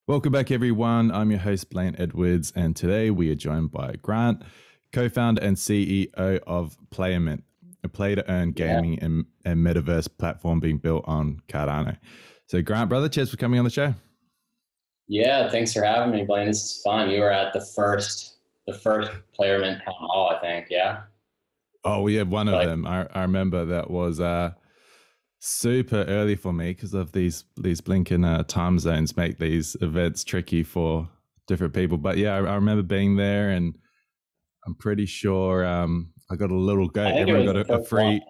Welcome back, everyone. I'm your host, Blaine Edwards, and today we are joined by Grant, co-founder and CEO of PlayerMint, a play-to-earn gaming and metaverse platform being built on Cardano. So, Grant, brother, cheers for coming on the show. Yeah, thanks for having me, Blaine. This is fun. You were at the first PlayerMint town hall, I think. Yeah. Oh, we had one of them. I remember that was super early for me because of these blinking time zones make these events tricky for different people. But yeah, I remember being there, and I'm pretty sure I got a little goat. Everyone got a free.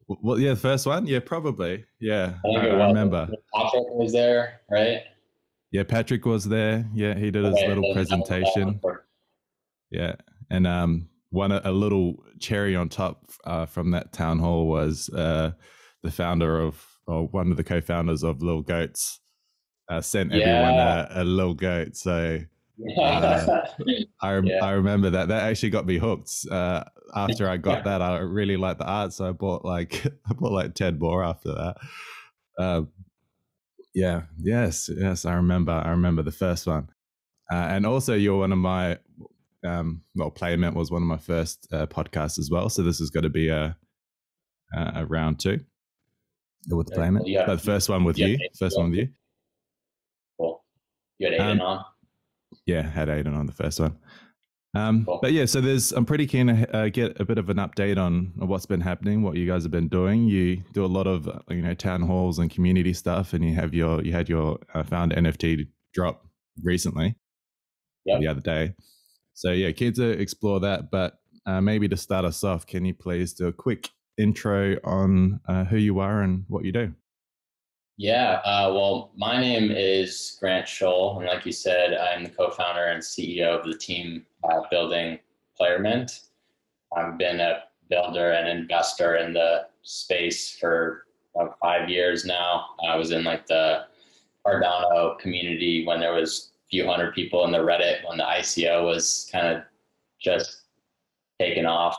Well, yeah, the first one. Yeah, probably. Yeah, I think I remember. Patrick was there, right? Yeah, Patrick was there. Yeah, he did his little presentation. Yeah, and a little cherry on top from that town hall was the founder of, or one of the co-founders of Little Goats, sent everyone a little goat. So I remember that. That actually got me hooked. After I got that, I really liked the art, so I bought like 10 more after that. Yes, I remember the first one, and also you're one of my PlayerMint was one of my first podcasts as well. So this is going to be a round two with PlayerMint. Yeah. But the first one with you. Cool. You had Aiden on? Yeah, had Aiden on the first one. Cool. But yeah, so I'm pretty keen to get a bit of an update on what's been happening, what you guys have been doing. You do a lot of town halls and community stuff, and you had your found NFT drop recently, the other day. So yeah, keen to explore that. But maybe to start us off, can you please do a quick intro on who you are and what you do? Yeah, well, my name is Grant Scholl, and like you said, I'm the co-founder and CEO of the team building PlayerMint. I've been a builder and investor in the space for about 5 years now. I was in like the Cardano community when there was a few hundred people in the Reddit when the ICO was kind of just taken off.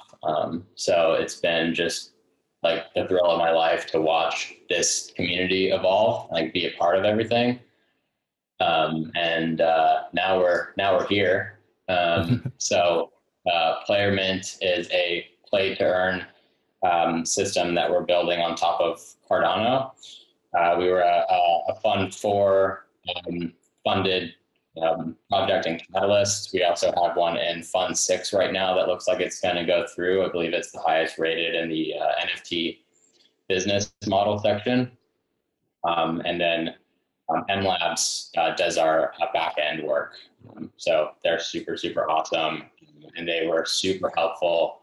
So it's been just like the thrill of my life to watch this community evolve, like be a part of everything. And now we're here. So PlayerMint is a play to earn system that we're building on top of Cardano. We were a Fund 4 funded project in Catalyst. We also have one in Fund 6 right now that looks like it's going to go through. I believe it's the highest rated in the NFT business model section. And then MLabs does our back end work. So they're super, super awesome. And they were super helpful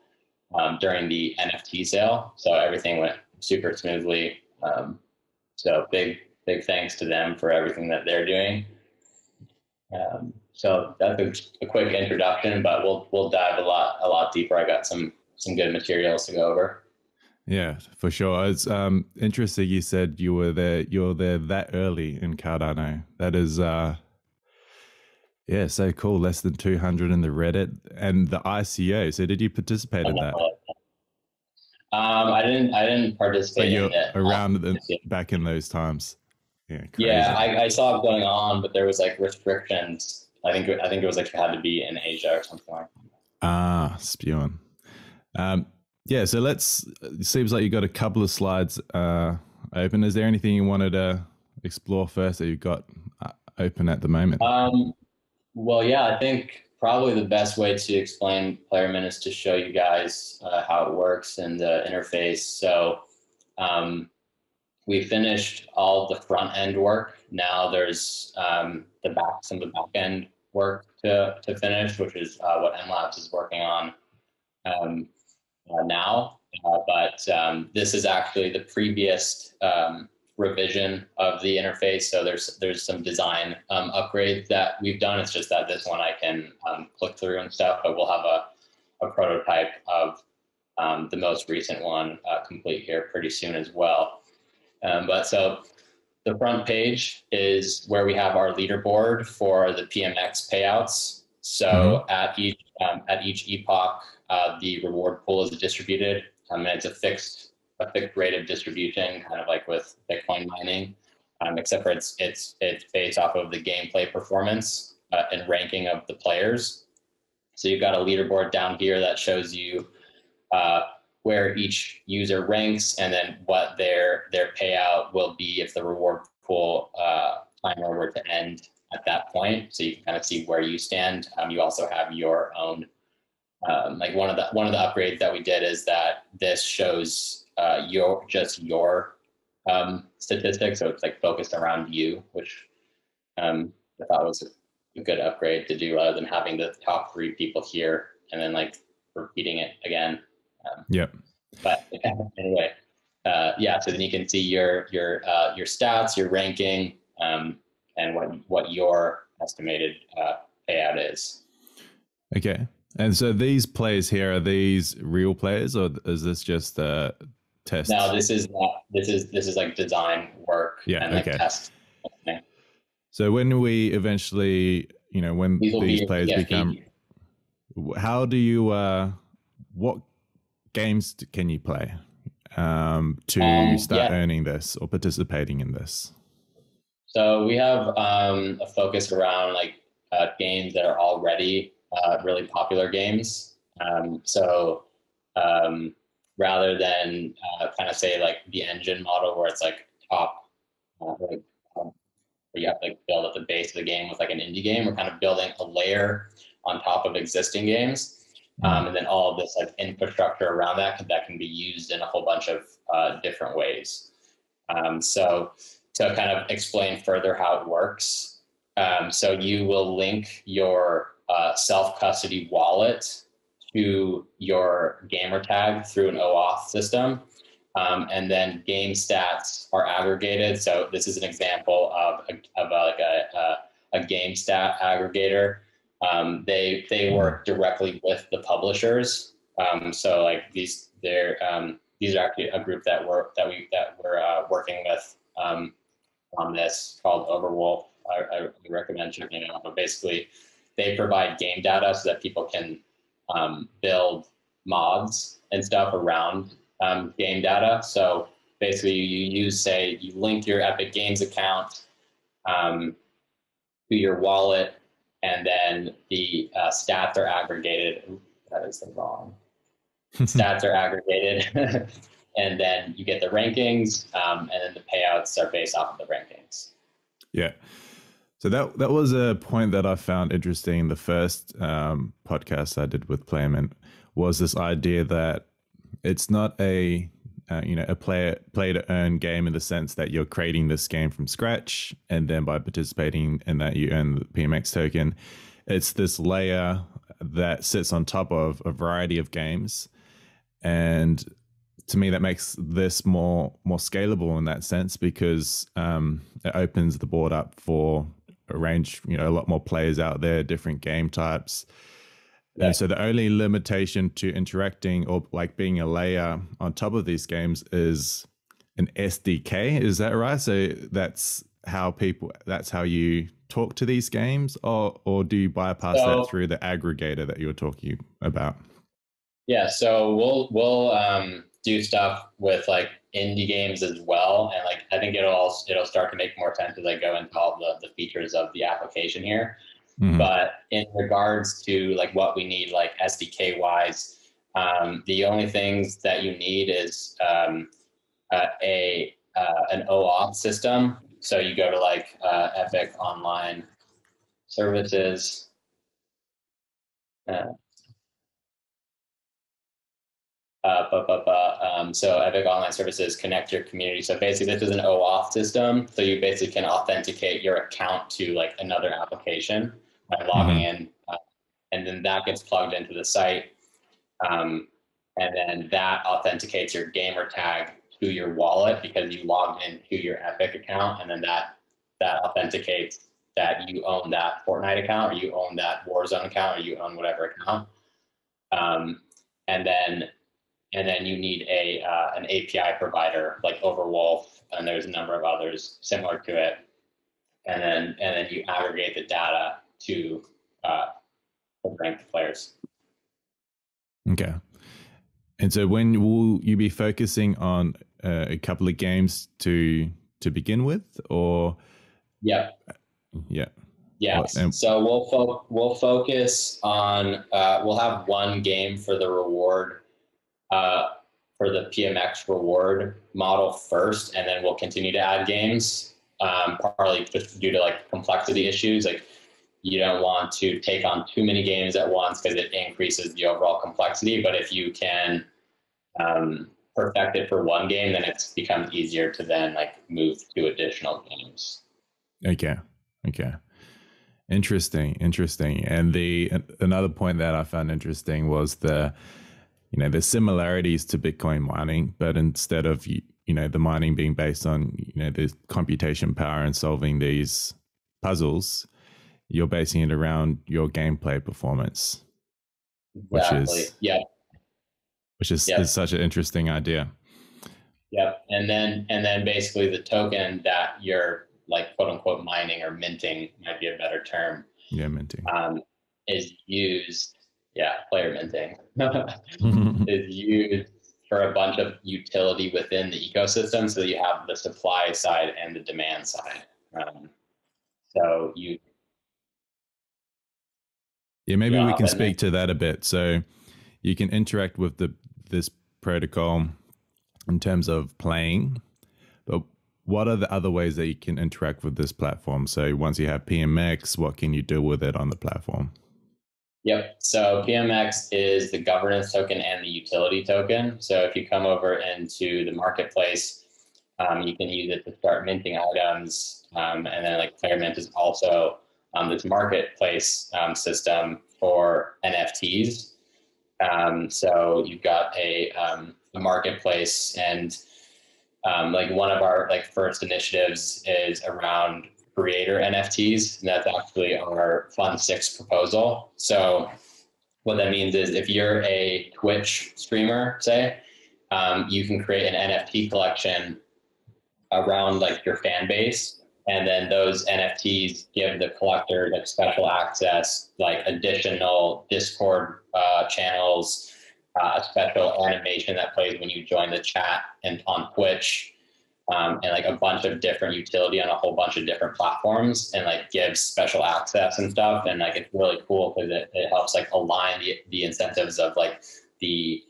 during the NFT sale. So everything went super smoothly. So big thanks to them for everything that they're doing. So that's a quick introduction, but we'll dive a lot deeper. I got some good materials to go over. Yeah, for sure. It's interesting you said you're there that early in Cardano. That is so cool. Less than 200 in the Reddit and the ICO. So did you participate in that? I didn't participate in it. Around back in those times. Yeah, crazy. Yeah, I saw it going on, but there was like restrictions. I think it was like you had to be in Asia or something like that. Spewing. Yeah, so it seems like you got a couple of slides open. Is there anything you wanted to explore first that you've got open at the moment? Well, yeah, I think probably the best way to explain PlayerMint is to show you guys how it works in the interface. So we finished all the front end work. Now there's some of the back end work to finish, which is what MLabs is working on now. But this is actually the previous revision of the interface. So there's some design upgrades that we've done. It's just that this one I can click through and stuff, but we'll have a prototype of the most recent one complete here pretty soon as well. But so the front page is where we have our leaderboard for the PMX payouts. So at each epoch, the reward pool is distributed. And it's a fixed rate of distribution, kind of like with Bitcoin mining. except for it's based off of the gameplay performance and ranking of the players. So you've got a leaderboard down here that shows you where each user ranks, and then what their payout will be if the reward pool timer were to end at that point. So you can kind of see where you stand. You also have your own, like one of the upgrades that we did is that this shows your statistics. So it's like focused around you, which I thought was a good upgrade to do, rather than having the top 3 people here and then like repeating it again. Yep. But anyway, yeah. So then you can see your stats, your ranking, and what your estimated payout is. Okay. And so these players here, are these real players, or is this just a test? No, this is like design work and like test. So when we eventually, when these players become, how do you, what games can you play to start earning this or participating in this? So we have a focus around like games that are already really popular games. Rather than kind of say like the engine model where it's like top, where you have to like build at the base of the game with like an indie game, we're kind of building a layer on top of existing games. And then all of this like infrastructure around that can be used in a whole bunch of different ways. So to kind of explain further how it works, so you will link your self-custody wallet to your gamer tag through an OAuth system. And then game stats are aggregated. So this is an example of a game stat aggregator. They work directly with the publishers. So like these are actually a group that we're working with on this, called Overwolf. I recommend checking it out. But basically, they provide game data so that people can build mods and stuff around game data. So basically, you link your Epic Games account to your wallet, and then the stats are aggregated. Ooh, that is the wrong. Stats are aggregated, and then you get the rankings, and then the payouts are based off of the rankings. Yeah. So that was a point that I found interesting in the first podcast I did with PlayerMint, was this idea that it's not a play to earn game in the sense that you're creating this game from scratch, and then by participating in that you earn the PMX token. It's this layer that sits on top of a variety of games, and to me that makes this more scalable in that sense, because it opens the board up for a range, a lot more players out there, different game types. Yeah. And so the only limitation to interacting or like being a layer on top of these games is an SDK. Is that right? So that's how you talk to these games, or do you bypass that through the aggregator that you were talking about? Yeah, so we'll do stuff with like indie games as well, and like I think it'll start to make more sense as I go into all the features of the application here. Mm-hmm. But in regards to like what we need, like SDK wise, the only things that you need is an OAuth system. So you go to like Epic Online Services. So Epic Online Services connect your community. So basically this is an OAuth system. So you basically can authenticate your account to like another application by logging in, and then that gets plugged into the site. And then that authenticates your gamer tag to your wallet because you logged into your Epic account, and then that authenticates that you own that Fortnite account, or you own that Warzone account, or you own whatever account. And then you need an API provider like Overwolf, and there's a number of others similar to it. And then you aggregate the data to rank the players. Okay. And so when will you be focusing on a couple of games to to begin with, or? Yep. Yeah. Yes. So we'll focus on, we'll have one game for the reward, for the PMX reward model first, and then we'll continue to add games, partly just due to like complexity issues. Like you don't want to take on too many games at once because it increases the overall complexity. But if you can perfect it for one game, then it becomes easier to then like move to additional games. Okay. Interesting. And another point that I found interesting was the similarities to Bitcoin mining, but instead of the mining being based on the computation power and solving these puzzles, you're basing it around your gameplay performance. Exactly. Which is such an interesting idea. Yep. And then basically the token that you're like quote unquote mining or minting might be a better term. Yeah, minting. Is used, player minting is used for a bunch of utility within the ecosystem. So you have the supply side and the demand side. Maybe we can speak to that a bit. So you can interact with this protocol in terms of playing, but what are the other ways that you can interact with this platform? So once you have PMX, what can you do with it on the platform? Yep. So PMX is the governance token and the utility token. So if you come over into the marketplace, you can use it to start minting items. And then like PlayerMint is also this marketplace system for NFTs. So you've got a marketplace, and like one of our like first initiatives is around creator NFTs, and that's actually our Fund 6 proposal. So what that means is if you're a Twitch streamer, say, you can create an NFT collection around like your fan base, and then those NFTs give the collector like special access, like additional Discord channels, a special animation that plays when you join the chat and on Twitch, and like a bunch of different utility on a whole bunch of different platforms, and like gives special access and stuff. And like it's really cool because it helps like align the incentives of like the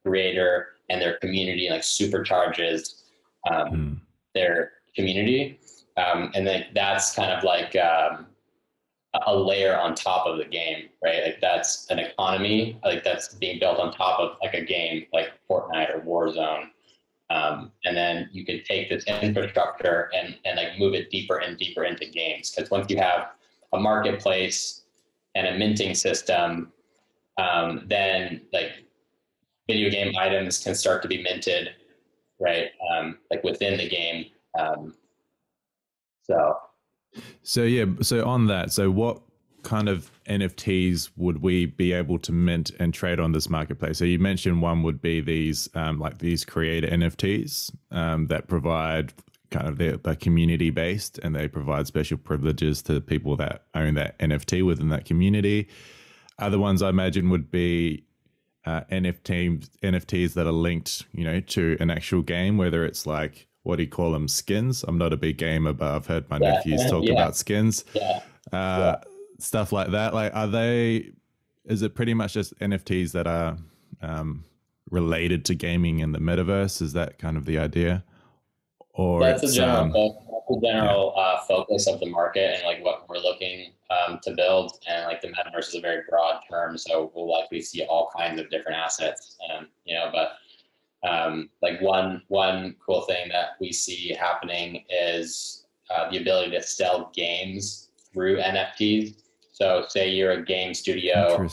creator and their community, and like supercharges their community. And then that's kind of like a layer on top of the game, right? Like that's an economy, like that's being built on top of like a game like Fortnite or Warzone. And then you could take this infrastructure and like move it deeper and deeper into games. Because once you have a marketplace and a minting system, then like video game items can start to be minted, right? Like within the game. So on that, so what kind of NFTs would we be able to mint and trade on this marketplace? So you mentioned one would be these like these creator NFTs that provide kind of they're community based, and they provide special privileges to people that own that NFT within that community. Other ones I imagine would be NFTs that are linked, to an actual game, whether it's like, what do you call them? Skins. I'm not a big gamer, but I've heard my nephews talk about skins. Stuff like that. Like, is it pretty much just NFTs that are related to gaming in the metaverse? Is that kind of the idea? Or that's a general focus of the market and like what we're looking to build. And like the metaverse is a very broad term, so we'll likely see all kinds of different assets. Like one cool thing that we see happening is the ability to sell games through NFTs. So say you're a game studio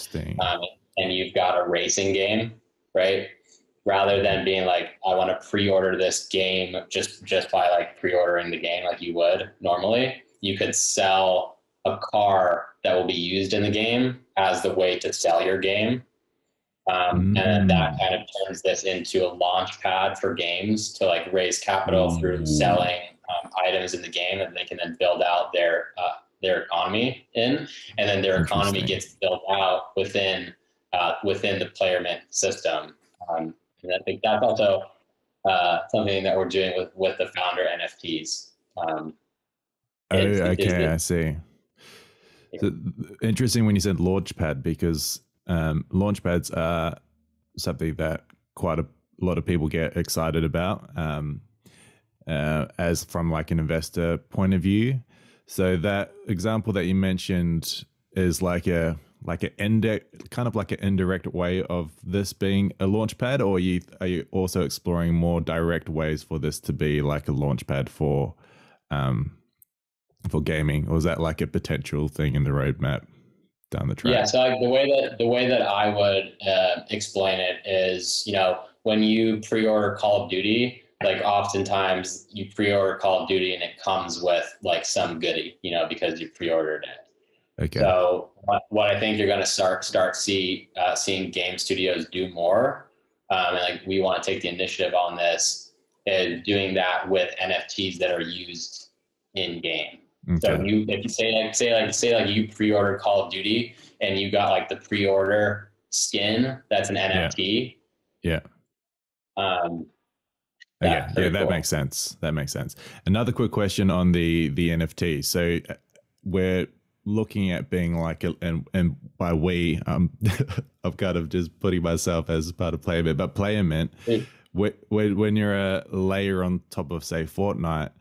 and you've got a racing game, right? Rather than being like, I want to pre-order this game just by like pre-ordering the game like you would normally, you could sell a car that will be used in the game as the way to sell your game. And then that kind of turns this into a launch pad for games to like raise capital through selling items in the game, and they can then build out their economy in, and then their economy gets built out within the PlayerMint system. And I think that's also something that we're doing with the founder NFTs. I see. So, interesting when you said Launchpad, because Launchpads are something that quite a lot of people get excited about, as from like an investor point of view. So that example that you mentioned is like an indirect way of this being a launchpad, or are you also exploring more direct ways for this to be like a launchpad for gaming, or is that like a potential thing in the roadmap down the track? Yeah, so the way that I would explain it is, when you pre-order Call of Duty, like oftentimes you pre-order Call of Duty and it comes with like some goodie, because you pre-ordered it. Okay. So what I think you're going to start seeing game studios do more, and like we want to take the initiative on this, is doing that with NFTs that are used in game. Okay. So if you say you pre-ordered Call of Duty and you got like the pre-order skin, that's an NFT. Yeah. Yeah, that makes sense. That makes sense. Another quick question on the NFT. So we're looking at being like, and by we, I'm kind of just putting myself as part of PlayerMint, but PlayerMint, when you're a layer on top of, say, Fortnite,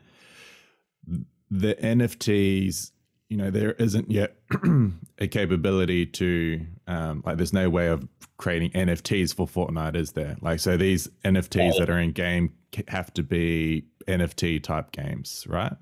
the NFTs, there isn't yet a capability to, like, there's no way of creating NFTs for Fortnite, is there? Like, so these NFTs that are in game have to be NFT type games, right?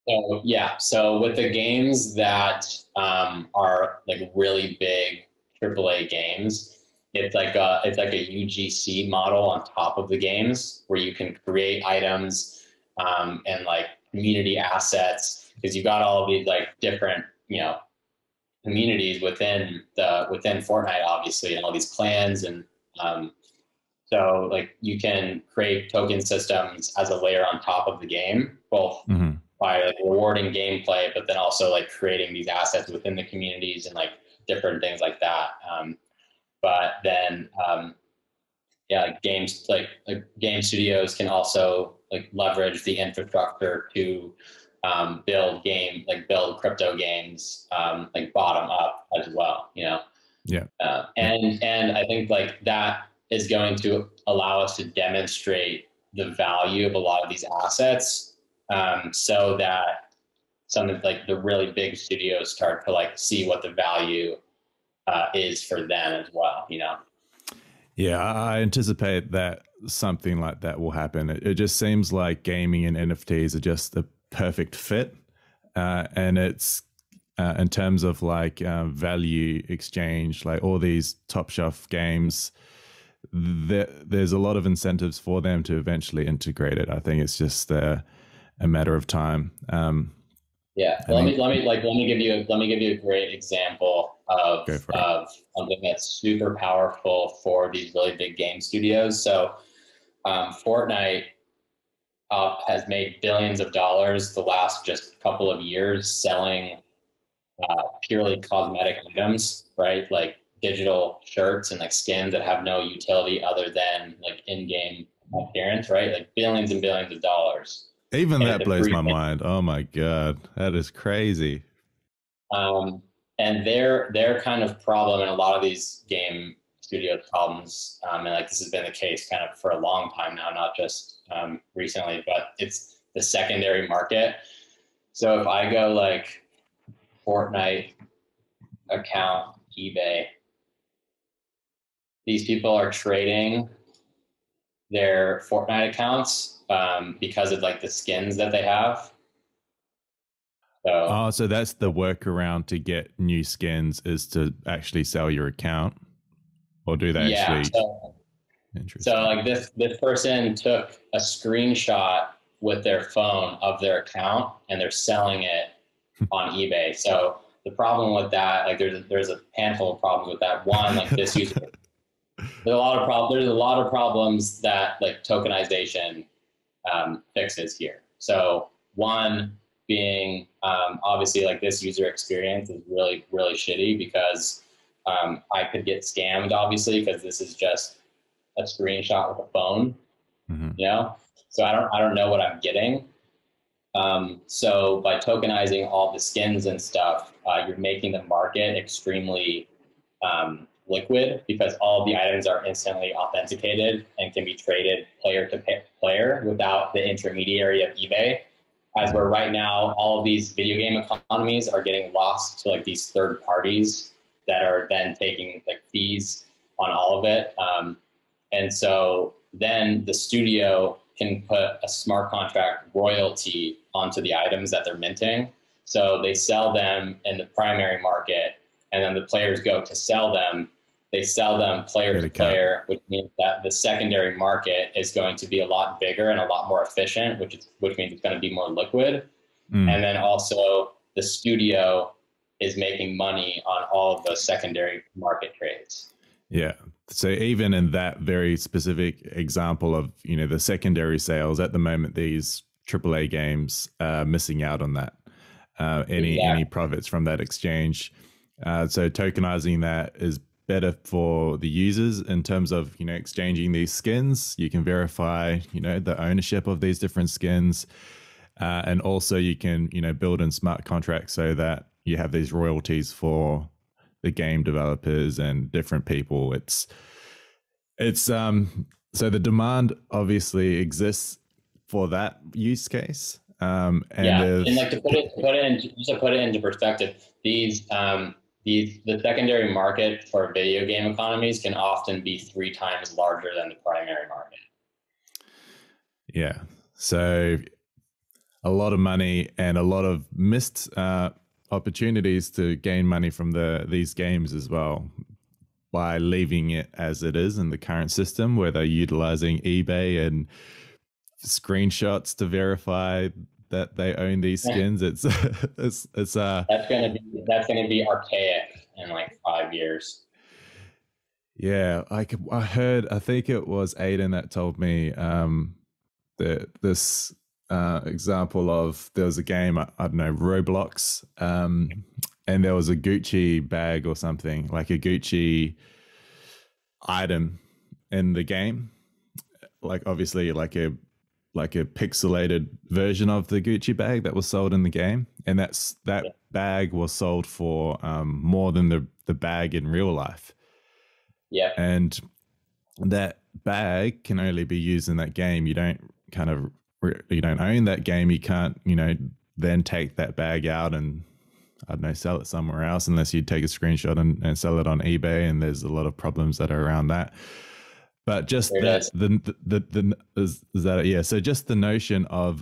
So yeah, so with the games that are like really big AAA games, it's like a UGC model on top of the games where you can create items and like community assets, because you got all of these like different communities within Fortnite, obviously, and all these clans, and so like you can create token systems as a layer on top of the game, both by like rewarding gameplay, but then also like creating these assets within the communities and like different things like that. But then like game studios can also like leverage the infrastructure to build crypto games like bottom up as well, Yeah. And I think like that is going to allow us to demonstrate the value of a lot of these assets, so that some of like the really big studios start to like see what the value is for them as well, Yeah, I anticipate that something like that will happen. It just seems like gaming and NFTs are just the perfect fit, and it's in terms of like value exchange, like all these top shelf games, there's a lot of incentives for them to eventually integrate it. I think it's just a matter of time. Yeah, let me give you a great example of something that's super powerful for these really big game studios. So, Fortnite has made billions of dollars the last just couple of years selling purely cosmetic items, right? Like digital shirts and like skins that have no utility other than like in-game appearance, right? Like billions and billions of dollars. Even that blows my mind. Oh my God, that is crazy. And their kind of problem, and a lot of these game studio problems, and like this has been the case kind of for a long time now, not just recently, but it's the secondary market. So if I go like Fortnite account, eBay, these people are trading their Fortnite accounts because of like the skins that they have. So that's the workaround to get new skins, is to actually sell your account, or do they actually? So like this person took a screenshot with their phone of their account and they're selling it on eBay. So the problem with that, like there's a handful of problems with that. One, like this user, there's a lot of problems that like tokenization fixes here. So one being obviously like this user experience is really, really shitty, because I could get scammed, obviously, because this is just a screenshot with a phone. you know? So I don't know what I'm getting. So by tokenizing all the skins and stuff, you're making the market extremely liquid, because all the items are instantly authenticated and can be traded player to player without the intermediary of eBay. As where right now, all of these video game economies are getting lost to like these third parties that are then taking like fees on all of it. And so then the studio can put a smart contract royalty onto the items that they're minting. So they sell them in the primary market, and then the players go to sell them. They sell them player to player, which means that the secondary market is going to be a lot bigger and a lot more efficient, which means it's going to be more liquid. And then also the studio is making money on all of those secondary market trades. Yeah. So even in that very specific example of, you know, the secondary sales at the moment, these AAA games are missing out on that, any profits from that exchange. So tokenizing that is better for the users in terms of, you know, exchanging these skins. You can verify, you know, the ownership of these different skins. And also you can, you know, build in smart contracts so that you have these royalties for the game developers and different people. So the demand obviously exists for that use case. And like to put it into perspective, the secondary market for video game economies can often be 3 times larger than the primary market. Yeah. So a lot of money and a lot of missed opportunities to gain money from these games as well, by leaving it as it is in the current system, where they're utilizing eBay and screenshots to verify that they own these skins. It's that's gonna be archaic in like 5 years. Yeah, I think it was Aiden that told me this example of, there was a game, I don't know, Roblox, and there was a Gucci bag or something, like a Gucci item in the game, like obviously like a pixelated version of the Gucci bag that was sold in the game, and that bag was sold for more than the bag in real life. Yeah, and that bag can only be used in that game. You don't own that game. You can't, you know, then take that bag out and, I don't know, sell it somewhere else, unless you take a screenshot and sell it on eBay. And there's a lot of problems that are around that. But just so just the notion of,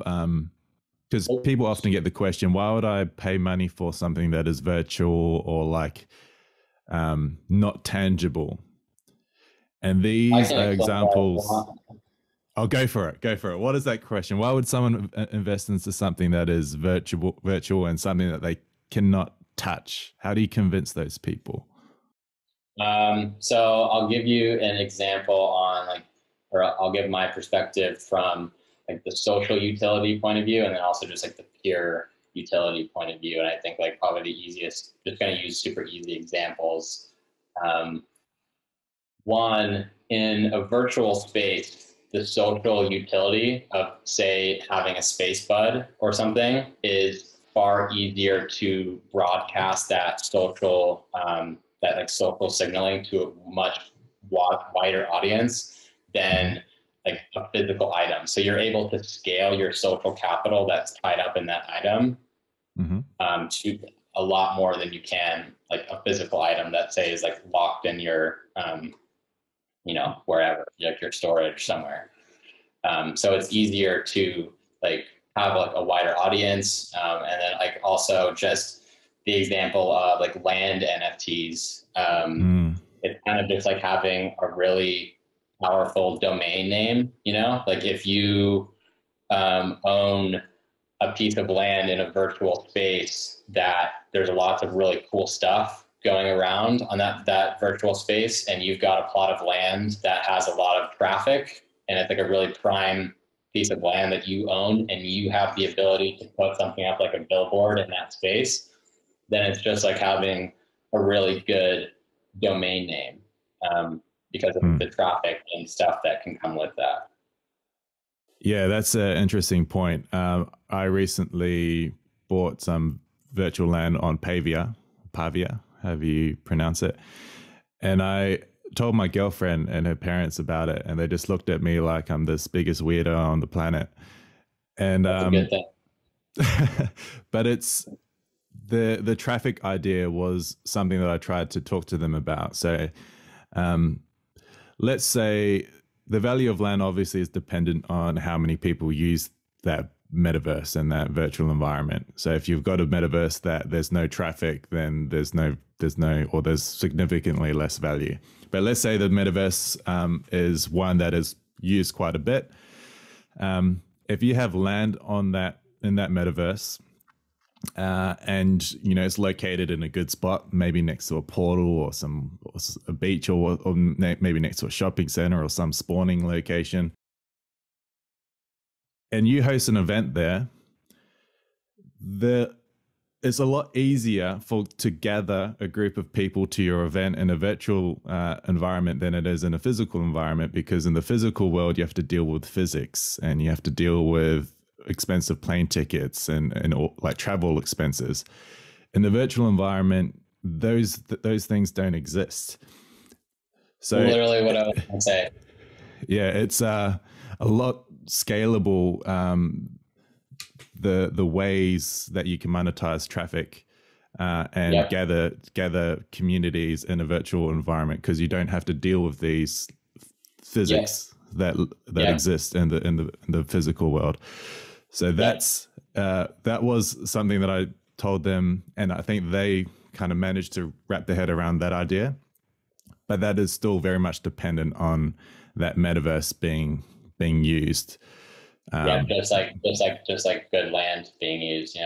because people often get the question, why would I pay money for something that is virtual or like not tangible? And these are examples. Oh, go for it. What is that question? Why would someone invest into something that is virtual and something that they cannot touch? How do you convince those people? So I'll give you an example on I'll give my perspective from like the social utility point of view, and then also just like the pure utility point of view. And I think like probably the easiest, just going to use super easy examples. One, in a virtual space, the social utility of, say, having a space bud or something is far easier to broadcast that social social signaling to a much wider audience than like a physical item. So you're able to scale your social capital that's tied up in that item to a lot more than you can like a physical item that, say, is like locked in your wherever, like your storage somewhere. So it's easier to like have like a wider audience. And then like also just the example of like land NFTs. It's kind of just like having a really powerful domain name, you know, like if you own a piece of land in a virtual space, that there's lots of really cool stuff going around on that virtual space, and you've got a plot of land that has a lot of traffic, and it's like a really prime piece of land that you own, and you have the ability to put something up like a billboard in that space, then it's just like having a really good domain name because of the traffic and stuff that can come with that. Yeah, that's an interesting point. I recently bought some virtual land on Pavia, however you pronounce it. And I told my girlfriend and her parents about it, and they just looked at me like I'm this biggest weirdo on the planet. And That's a good thing. but it's the traffic idea was something that I tried to talk to them about. So let's say the value of land obviously is dependent on how many people use that metaverse and that virtual environment. So if you've got a metaverse that there's no traffic, then there's significantly less value. But let's say the metaverse is one that is used quite a bit. If you have land in that metaverse, and it's located in a good spot, maybe next to a portal or a beach, or maybe next to a shopping center or some spawning location, and you host an event there, it's a lot easier to gather a group of people to your event in a virtual environment than it is in a physical environment, because in the physical world you have to deal with physics and you have to deal with expensive plane tickets and all, like travel expenses. In the virtual environment, those things don't exist. So literally what I was going to say. Yeah, it's a lot scalable. The ways that you can monetize traffic and gather communities in a virtual environment, because you don't have to deal with these physics that exist in the physical world. So that was something that I told them, and I think they kind of managed to wrap their head around that idea. But that is still very much dependent on that metaverse being used. Just like good land being used,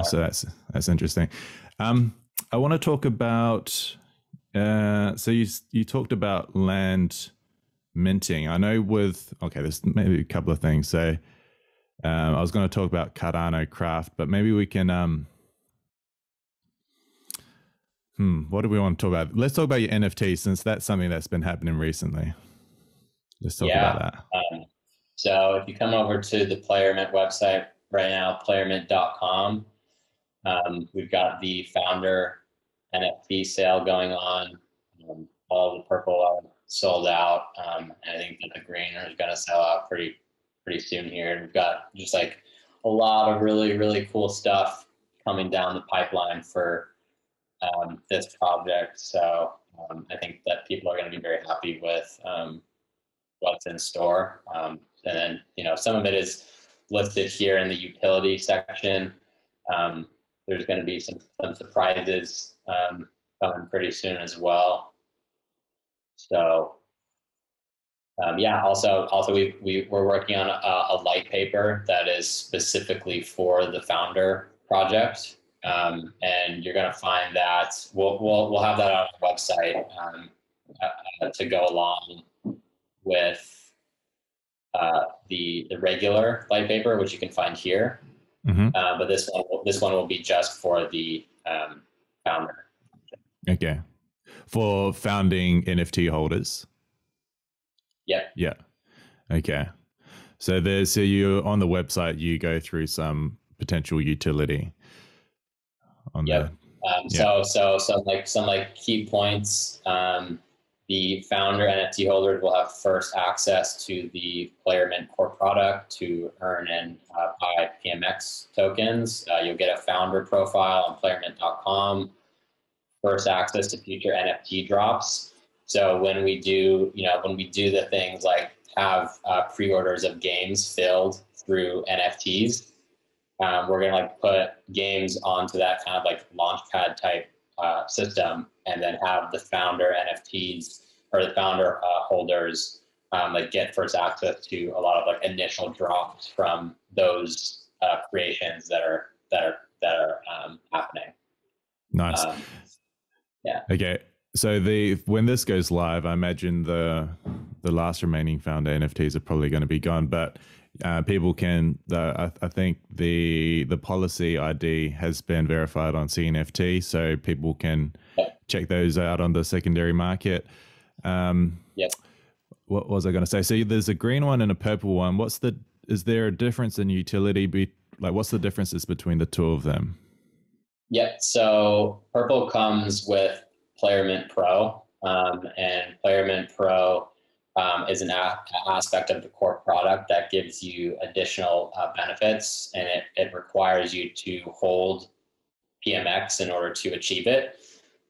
So that's interesting. I want to talk about. So you talked about land minting. I know there's maybe a couple of things. So I was going to talk about Cardano Craft, but maybe we can. What do we want to talk about? Let's talk about your NFT, since that's something that's been happening recently. Let's talk about that. So if you come over to the PlayerMint website right now, playermint.com, we've got the founder NFT sale going on. All the purple are sold out. And I think that the green is going to sell out pretty soon here. And we've got just like a lot of really, really cool stuff coming down the pipeline for this project. So I think that people are going to be very happy with what's in store. And then, some of it is listed here in the utility section. There's going to be some surprises coming pretty soon as well. So, also we're working on a light paper that is specifically for the founder project. And you're going to find that we'll have that on our website to go along with the regular light paper, which you can find here. Mm-hmm. But this one will be just for the founder. Okay, for founding NFT holders. Yep. Yeah. Okay. So you on the website, you go through some potential utility on there. So some key points. The founder NFT holders will have first access to the PlayerMint core product to earn and buy PMX tokens. You'll get a founder profile on playermint.com, first access to future NFT drops. So when we do the things like have pre-orders of games filled through NFTs, we're going to put games onto that kind of launchpad type system, and then have the founder NFTs or the founder holders get first access to a lot of initial drops from those creations that are happening. Nice. Okay. So when this goes live, I imagine the last remaining founder NFTs are probably going to be gone, but people can. I think the policy ID has been verified on CNFT, so people can check those out on the secondary market. Yep. what was I going to say? So there's a green one and a purple one. Is there a difference in utility? Like, what's the differences between the two of them? Yep. So purple comes with PlayerMint Pro, and PlayerMint Pro is an aspect of the core product that gives you additional benefits, and it requires you to hold PMX in order to achieve it.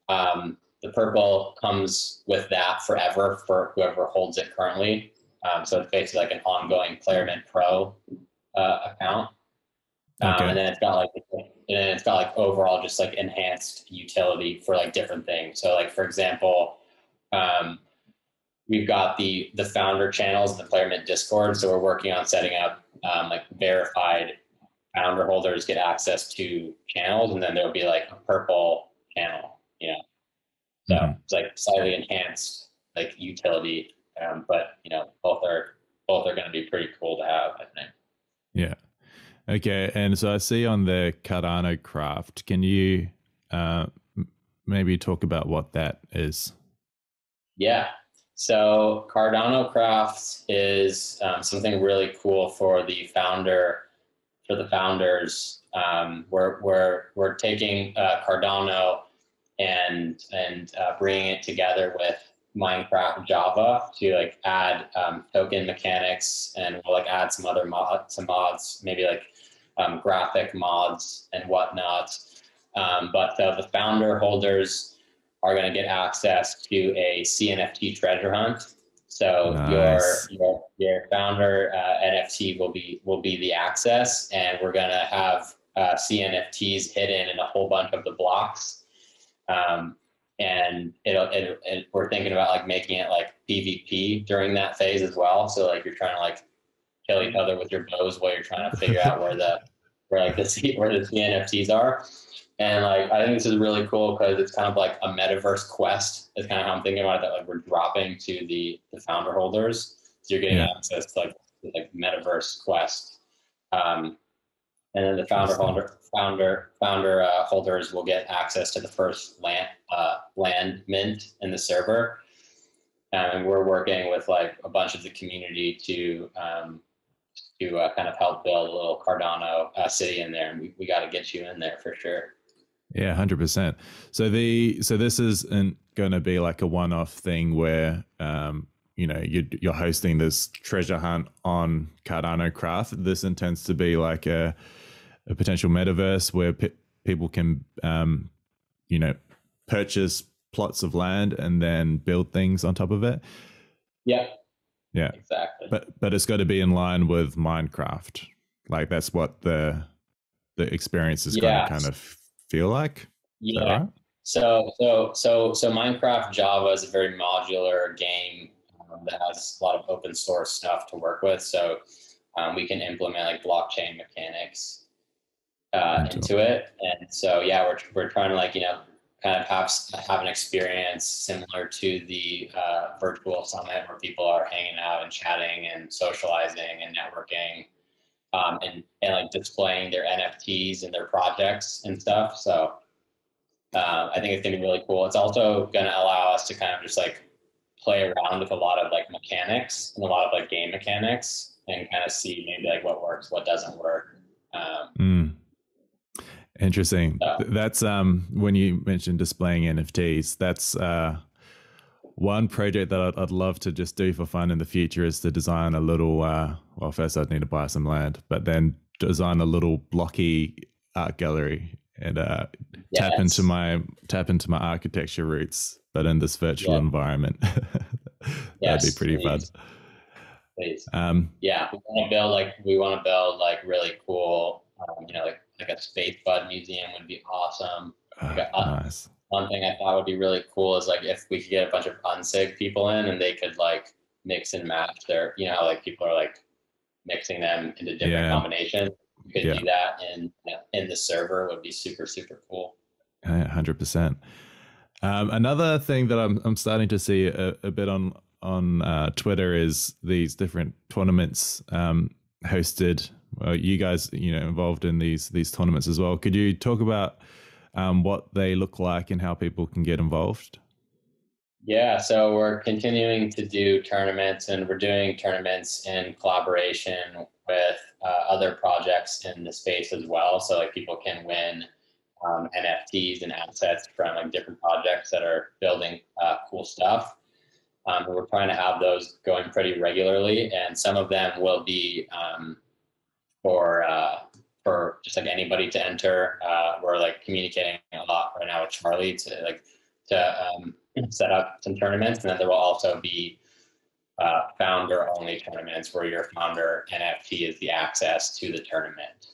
The purple comes with that forever for whoever holds it currently. So it's basically like an ongoing PlayerMint Pro account. Okay. And then it's got like overall just like enhanced utility for like different things. So like, for example, we've got the founder channels in the PlayerMint Discord. So we're working on setting up like verified founder holders get access to channels, and then there'll be like a purple channel, you know. So it's like slightly enhanced like utility, but you know, both are going to be pretty cool to have, I think. Yeah. Okay. And so I see on the Cardano Craft, can you maybe talk about what that is? Yeah. So Cardano Craft is something really cool for the founders. We're taking Cardano and bringing it together with Minecraft Java to like add token mechanics, and we'll like add some other mods, maybe like graphic mods and whatnot. But the founder holders are going to get access to a CNFT treasure hunt. So nice. your founder NFT will be the access, and we're going to have CNFTs hidden in a whole bunch of the blocks. And we're thinking about like making it like PvP during that phase as well. So like you're trying to like kill each other with your bows while you're trying to figure out where the CNFTs are. And like I think this is really cool because it's kind of like a metaverse quest. Is kind of how I'm thinking about it. That like we're dropping to the founder holders, so you're getting access to like metaverse quest. And then the founder holders will get access to the first land mint in the server. And we're working with like a bunch of the community to kind of help build a little Cardano city in there. And we got to get you in there for sure. Yeah, 100%. So this isn't going to be like a one-off thing where you know you're hosting this treasure hunt on Cardano Craft. This intends to be like a potential metaverse where people can you know, purchase plots of land and then build things on top of it. Yeah. Yeah. Exactly. But it's got to be in line with Minecraft. Like that's what the experience is going to kind of feel like. Yeah. Right? So Minecraft Java is a very modular game that has a lot of open source stuff to work with. So we can implement like blockchain mechanics into it. And so, yeah, we're trying to like, you know, kind of have an experience similar to the virtual summit where people are hanging out and chatting and socializing and networking, and like displaying their NFTs and their projects and stuff. So I think it's going to be really cool. It's also going to allow us to kind of just like play around with a lot of like mechanics and a lot of like game mechanics and kind of see maybe like what works, what doesn't work. Interesting. That's when you mentioned displaying NFTs, that's one project that I'd love to just do for fun in the future is to design a little well, first I'd need to buy some land, but then design a little blocky art gallery and tap into my architecture roots, but in this virtual environment. That'd be pretty fun. Please. Yeah, we want to build like really cool, you know, like a Space Bud museum would be awesome. Nice. One thing I thought would be really cool is like if we could get a bunch of unsig people in and they could like mix and match their, you know, like people are like mixing them into different combinations. We could do that in the server would be super, super cool. 100%. Another thing that I'm starting to see a bit on Twitter is these different tournaments hosted. Well, you guys, you know, involved in these tournaments as well. Could you talk about what they look like and how people can get involved? Yeah, so we're continuing to do tournaments, and we're doing tournaments in collaboration with other projects in the space as well. So like people can win NFTs and assets from like different projects that are building cool stuff. We're trying to have those going pretty regularly, and some of them will be for just like anybody to enter. We're like communicating a lot right now with Charlie to set up some tournaments, and then there will also be founder only tournaments where your founder NFT is the access to the tournament.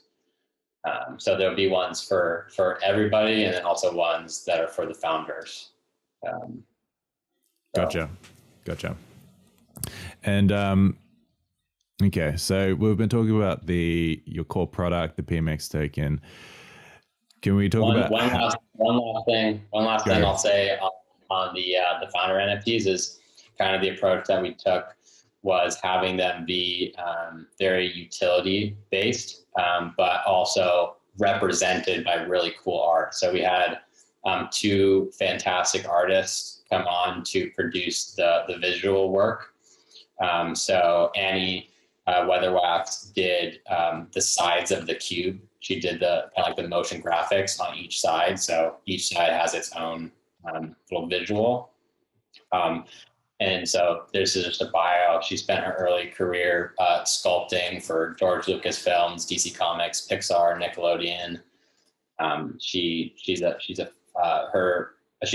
So there'll be ones for everybody, and then also ones that are for the founders. Gotcha. And okay, so we've been talking about your core product, the PMX token. Can we talk about one last thing I'll say on the founder NFTs is kind of the approach that we took was having them be very utility based, but also represented by really cool art. So we had two fantastic artists come on to produce the visual work. So Annie Weatherwax did the sides of the cube. She did the kind of like the motion graphics on each side. So each side has its own little visual. And so this is just a bio. She spent her early career sculpting for George Lucas Films, DC Comics, Pixar, Nickelodeon. She's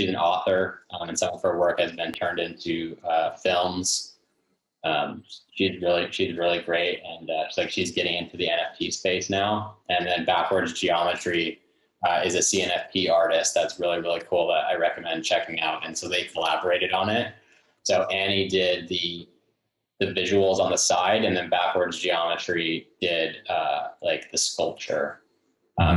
an author, and some of her work has been turned into films. She's really great, and she's getting into the NFT space now. And then Backwards Geometry is a CNFP artist that's really, really cool that I recommend checking out. And so they collaborated on it. So Annie did the visuals on the side, and then Backwards Geometry did like the sculpture.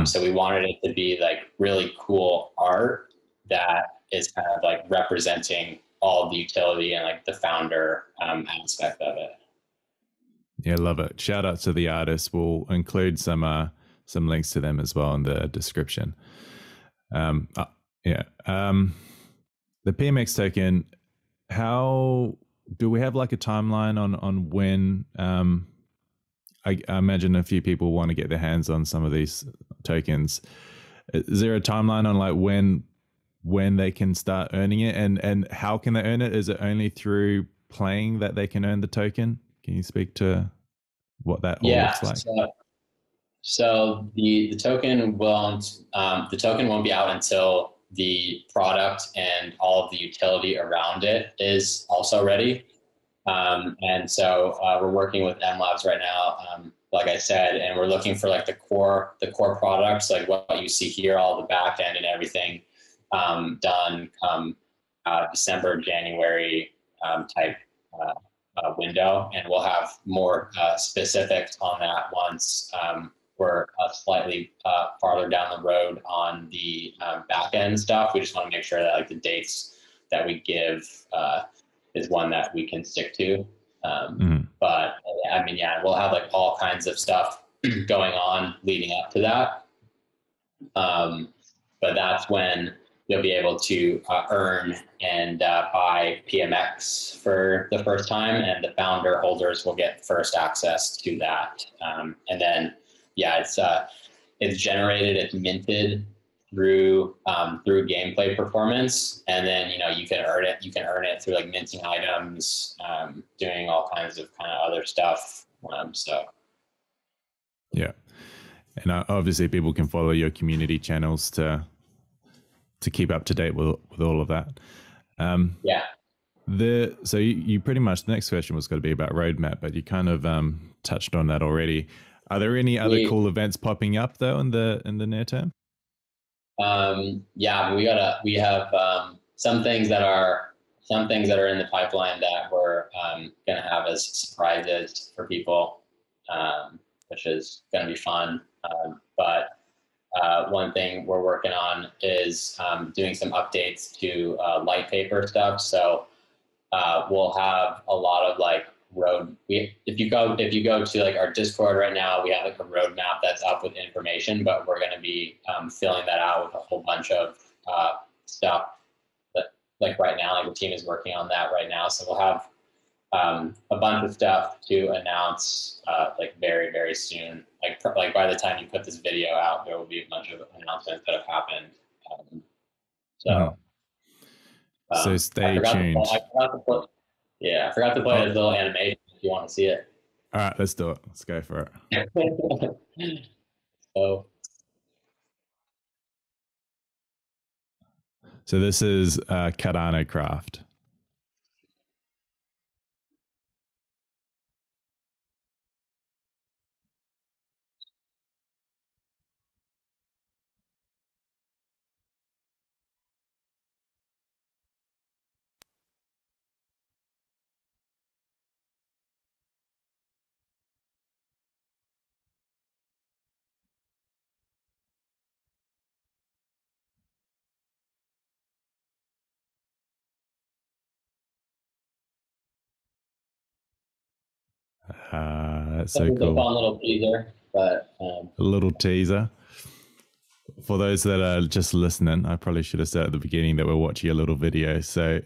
So we wanted it to be like really cool art that is kind of like representing all of the utility and like the founder aspect of it. Yeah, love it. Shout out to the artists. We'll include some links to them as well in the description. The PMX token, how do we have like a timeline on when I imagine a few people want to get their hands on some of these tokens. Is there a timeline on like when they can start earning it, and how can they earn it? Is it only through playing that they can earn the token? Can you speak to what that all looks like? So the token won't be out until the product and all of the utility around it is also ready. And so we're working with M Labs right now, like I said, and we're looking for like the core products, like what you see here, all the back end and everything done come December, January type window. And we'll have more specifics on that once we're slightly farther down the road on the back end stuff. We just want to make sure that like the dates that we give is one that we can stick to. But I mean, yeah, we'll have like all kinds of stuff going on leading up to that. But that's when you'll be able to earn and buy PMX for the first time, and the founder holders will get first access to that. And then, yeah, it's generated, it's minted through gameplay performance, and then you can earn it through like minting items, doing all kinds of kind of other stuff. So yeah, and obviously people can follow your community channels to keep up to date with all of that. So you pretty much, the next question was going to be about roadmap, but you kind of touched on that already. Are there any other cool events popping up though in the near term? We have some things that are in the pipeline that we're going to have as surprises for people, which is going to be fun. But one thing we're working on is doing some updates to light paper stuff. So we'll have a lot of like if you go to like our Discord right now, we have like a roadmap that's up with information, but we're going to be filling that out with a whole bunch of stuff like right now, like the team is working on that right now. So we'll have a bunch of stuff to announce like very, very soon. Like by the time you put this video out, there will be a bunch of announcements that have happened. So stay tuned. I forgot to play this little animation if you want to see it. All right, let's do it. Let's go for it. So this is Cardano Craft. That's so cool. A fun little teaser, but a little teaser. For those that are just listening, I probably should have said at the beginning that we're watching a little video. So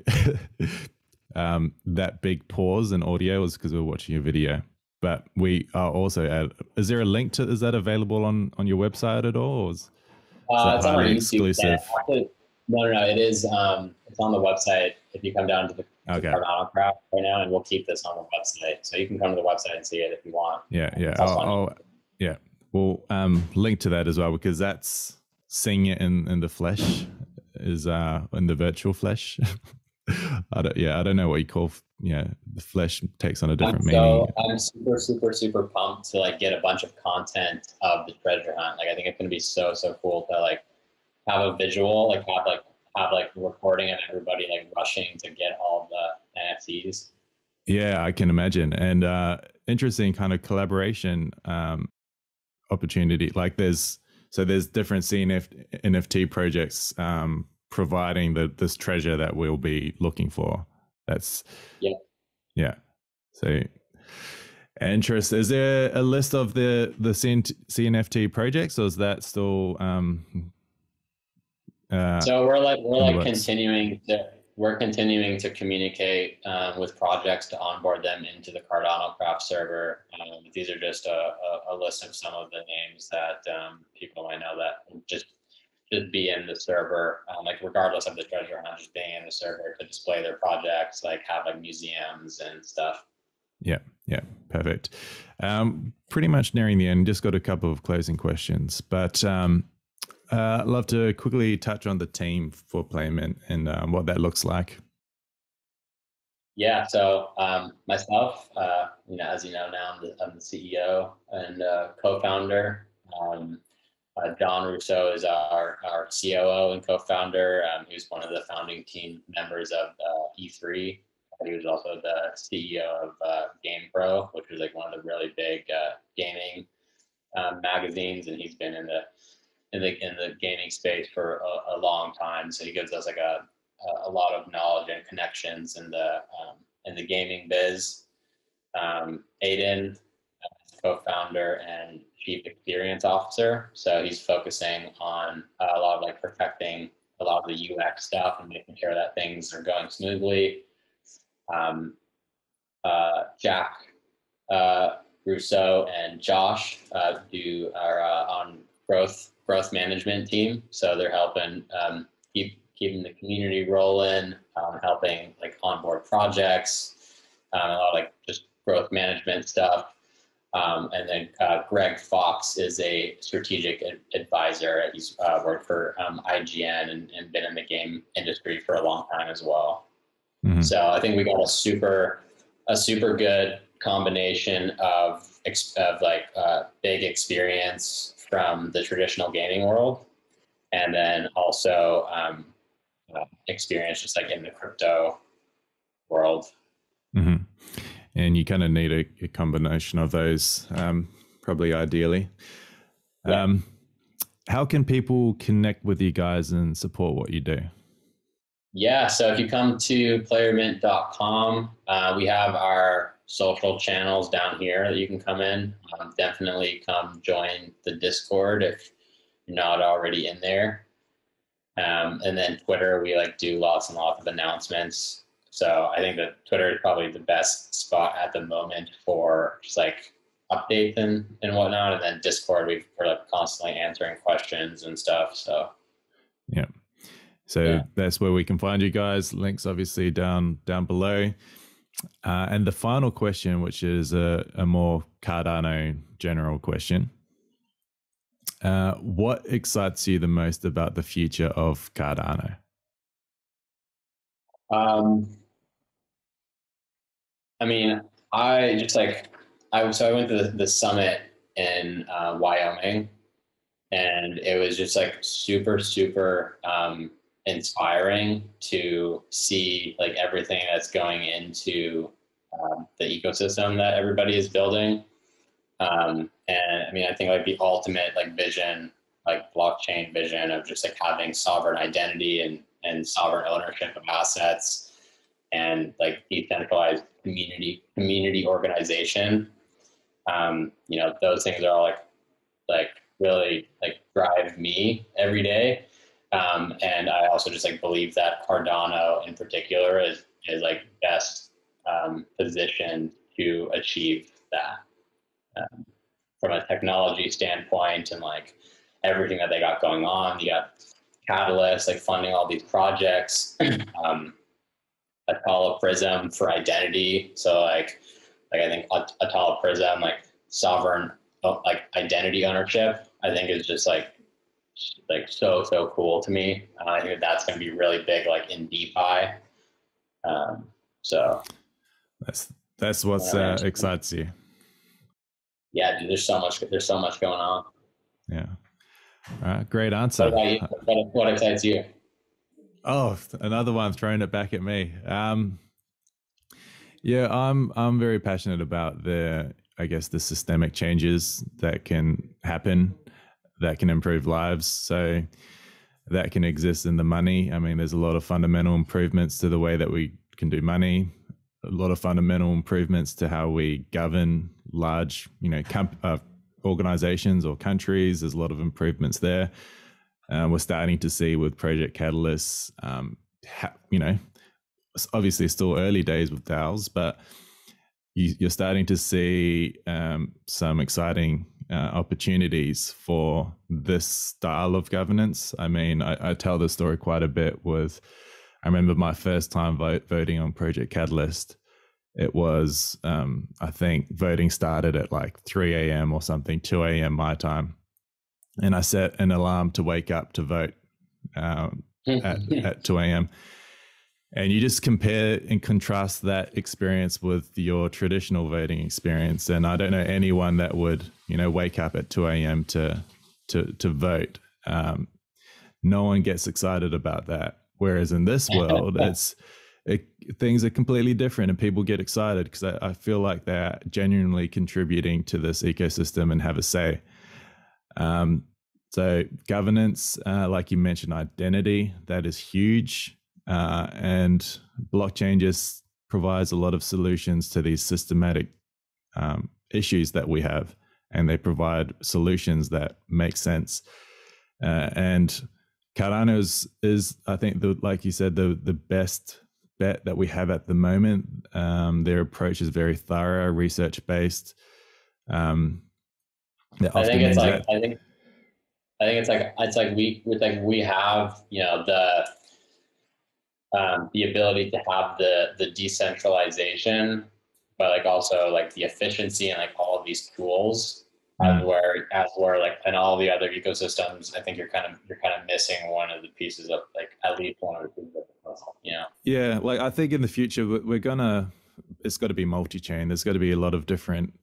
that big pause in audio was because we're watching a video. But we are also is there a link to, is that available on your website at all? Or is it's on our exclusive? No, it is. It's on the website. If you come down to the Cardano Craft right now, and we'll keep this on the website, so you can come to the website and see it if you want. Yeah. We'll link to that as well, because that's seeing it in the flesh is in the virtual flesh. I don't know what you call the flesh takes on a different meaning. I'm super pumped to like get a bunch of content of the treasure hunt. Like I think it's gonna be so cool to like have a visual, like have recording of everybody like rushing to get all the NFTs. Yeah, I can imagine. And interesting kind of collaboration opportunity. Like there's different NFT projects providing this treasure that we'll be looking for. That's yeah. So interest. Is there a list of the CNFT projects, or is that still? So we're continuing to communicate with projects to onboard them into the Cardano Craft server. These are just a list of some of the names that people might know that just be in the server, like regardless of the treasure hunt, just being in the server to display their projects, like have like museums and stuff. Yeah, perfect. Pretty much nearing the end. Just got a couple of closing questions, but I'd love to quickly touch on the team for PlayerMint and what that looks like. Yeah, so myself, as you know now, I'm the CEO and co-founder. John Russo is our COO and co-founder. He was one of the founding team members of E3. He was also the CEO of GamePro, which was like one of the really big gaming magazines, and he's been in the gaming space for a long time. So he gives us like a lot of knowledge and connections in the gaming biz. Aiden, co-founder and chief experience officer. So he's focusing on a lot of like perfecting a lot of the UX stuff and making sure that things are going smoothly. Jack Russo and Josh are on growth management team. So they're helping keeping the community rolling, helping like onboard projects, a lot of like just growth management stuff. And then Greg Fox is a strategic advisor. He's worked for IGN and been in the game industry for a long time as well. Mm-hmm. So I think we got a super good combination of big experience from the traditional gaming world, and then also experience just like in the crypto world. Mm-hmm. And you kind of need a combination of those, probably ideally. Yeah. How can people connect with you guys and support what you do? Yeah, so if you come to playermint.com, we have our social channels down here that you can come in. Definitely come join the Discord if you're not already in there. And then Twitter, we like do lots and lots of announcements. So I think that Twitter is probably the best spot at the moment for just like updates and whatnot. And then Discord, we're like constantly answering questions and stuff. So yeah. So that's where we can find you guys. Links obviously down below. And the final question, which is a more Cardano general question. What excites you the most about the future of Cardano? I mean, I just like, so I went to the summit in Wyoming, and it was just like super, super inspiring to see like everything that's going into the ecosystem that everybody is building. And I mean, I think like the ultimate like vision, like blockchain vision of just like having sovereign identity and sovereign ownership of assets and like decentralized community organization. You know, those things are all like really like drive me every day. And I also just like believe that Cardano in particular is like best positioned to achieve that. From a technology standpoint and like everything that they got going on. You got Catalyst, like funding all these projects, Atala Prism for identity. So like I think Atala Prism, like sovereign, like identity ownership, I think is just like so cool to me. I think that's going to be really big, like in DeFi. So that's what excites you. Yeah, dude, there's so much going on. Yeah. All right. Great answer. What about you? What excites you? Oh, another one throwing it back at me. Yeah, I'm very passionate about the systemic changes that can happen, that can improve lives. So that can exist in the money. I mean, there's a lot of fundamental improvements to the way that we can do money, a lot of fundamental improvements to how we govern large, organizations or countries. There's a lot of improvements there. We're starting to see with Project Catalyst, obviously still early days with DAOs, but you're starting to see some exciting opportunities for this style of governance. I mean, I tell this story quite a bit I remember my first time voting on Project Catalyst. It was, I think voting started at like 3 a.m. or something, 2 a.m. my time. And I set an alarm to wake up to vote at 2 a.m. And you just compare and contrast that experience with your traditional voting experience. And I don't know anyone that would, wake up at 2 a.m. to vote. No one gets excited about that. Whereas in this world, things are completely different and people get excited because I feel like they're genuinely contributing to this ecosystem and have a say. So governance, like you mentioned, identity, that is huge. And blockchain just provides a lot of solutions to these systematic issues that we have, and they provide solutions that make sense. And Cardano is, I think, like you said, the best bet that we have at the moment. Their approach is very thorough, research based. I think it's like we have the ability to have the decentralization, but like also like the efficiency and like all of these tools. As where like in all the other ecosystems, I think you're kind of missing one of the pieces of like at least one of the pieces of the puzzle, Yeah, like I think in the future it's got to be multi-chain. There's got to be a lot of different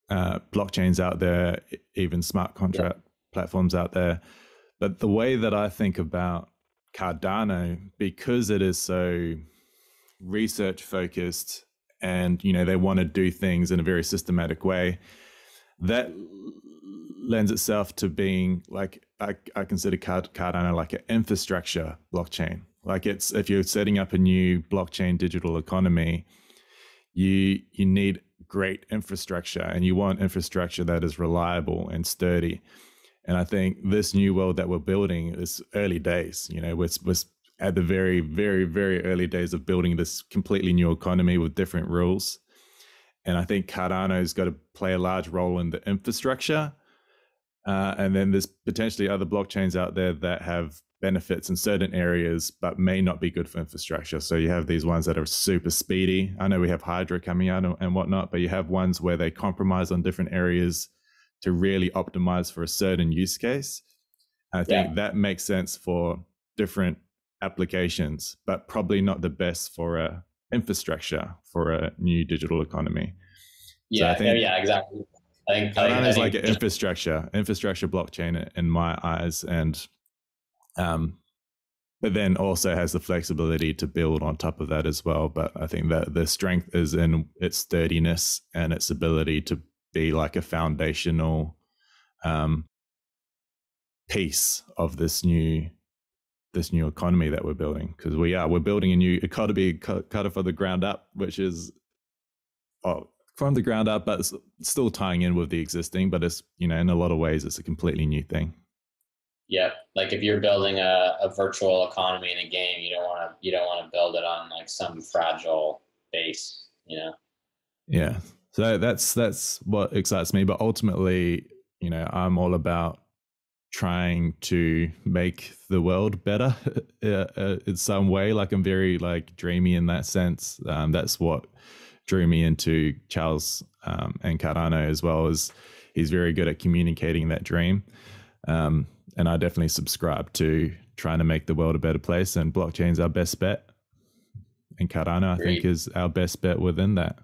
blockchains out there, even smart contract platforms out there. But the way that I think about Cardano, because it is so research focused and they want to do things in a very systematic way, that lends itself to being like, I consider Cardano like an infrastructure blockchain. Like if you're setting up a new blockchain digital economy, you need great infrastructure, and you want infrastructure that is reliable and sturdy. And I think this new world that we're building is early days. You know, we're at the very, very, very early days of building this completely new economy with different rules. And I think Cardano's got to play a large role in the infrastructure. And then there's potentially other blockchains out there that have benefits in certain areas, but may not be good for infrastructure. So you have these ones that are super speedy. I know we have Hydra coming out and whatnot, but you have ones where they compromise on different areas to really optimize for a certain use case. I think that makes sense for different applications, but probably not the best for a infrastructure for a new digital economy. Yeah, so I think, exactly. I think Cardano is like an infrastructure blockchain in my eyes, and but then also has the flexibility to build on top of that as well. But I think that the strength is in its sturdiness and its ability to be like a foundational piece of this new economy that we're building, because we're building a new economy kind of from the ground up, which is from the ground up, but it's still tying in with the existing. But it's, you know, in a lot of ways, it's a completely new thing. Yeah, like if you're building a virtual economy in a game, you don't want to build it on like some fragile base, you know. Yeah, so that's what excites me. But ultimately, you know, I'm all about trying to make the world better in some way. Like I'm very like dreamy in that sense. That's what drew me into Charles and Cardano as well, as he's very good at communicating that dream. And I definitely subscribe to trying to make the world a better place, and blockchain's our best bet. And Cardano, I think, is our best bet within that.